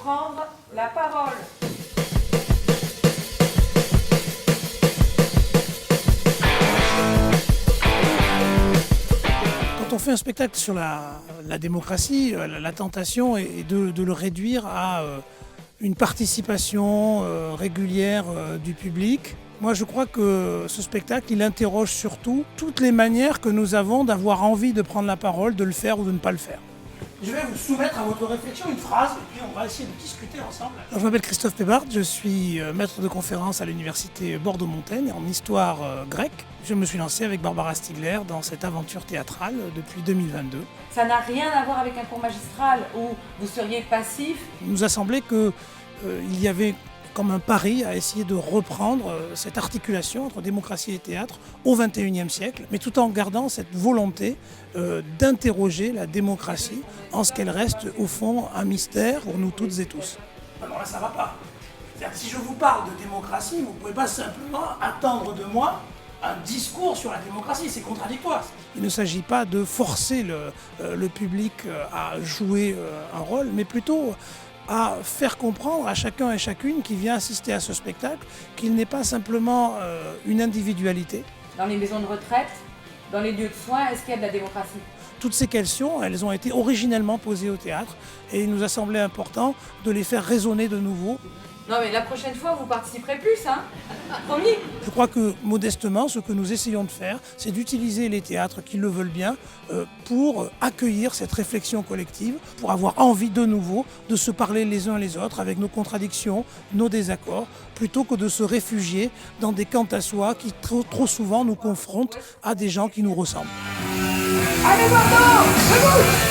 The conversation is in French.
prendre la parole. Quand on fait un spectacle sur la démocratie, la tentation est de le réduire à une participation régulière du public. Moi, je crois que ce spectacle, il interroge surtout toutes les manières que nous avons d'avoir envie de prendre la parole, de le faire ou de ne pas le faire. Je vais vous soumettre à votre réflexion une phrase et puis on va essayer de discuter ensemble. Alors, je m'appelle Christophe Pébard, je suis maître de conférence à l'université Bordeaux-Montaigne en histoire grecque. Je me suis lancé avec Barbara Stigler dans cette aventure théâtrale depuis 2022. Ça n'a rien à voir avec un cours magistral où vous seriez passif. Il nous a semblé qu'il y avait comme un pari à essayer de reprendre cette articulation entre démocratie et théâtre au XXIe siècle, mais tout en gardant cette volonté d'interroger la démocratie en ce qu'elle reste au fond un mystère pour nous toutes et tous. Alors là, ça ne va pas. Si je vous parle de démocratie, vous ne pouvez pas simplement attendre de moi un discours sur la démocratie, c'est contradictoire. Il ne s'agit pas de forcer le public à jouer un rôle, mais plutôt à faire comprendre à chacun et chacune qui vient assister à ce spectacle qu'il n'est pas simplement une individualité. Dans les maisons de retraite, dans les lieux de soins, est-ce qu'il y a de la démocratie ? Toutes ces questions, elles ont été originellement posées au théâtre et il nous a semblé important de les faire résonner de nouveau. Non mais la prochaine fois, vous participerez plus, hein ? Promis ? Je crois que, modestement, ce que nous essayons de faire, c'est d'utiliser les théâtres qui le veulent bien pour accueillir cette réflexion collective, pour avoir envie de nouveau de se parler les uns les autres avec nos contradictions, nos désaccords, plutôt que de se réfugier dans des quant à soi qui trop souvent nous confrontent à des gens qui nous ressemblent. Allez Bordeaux, debout !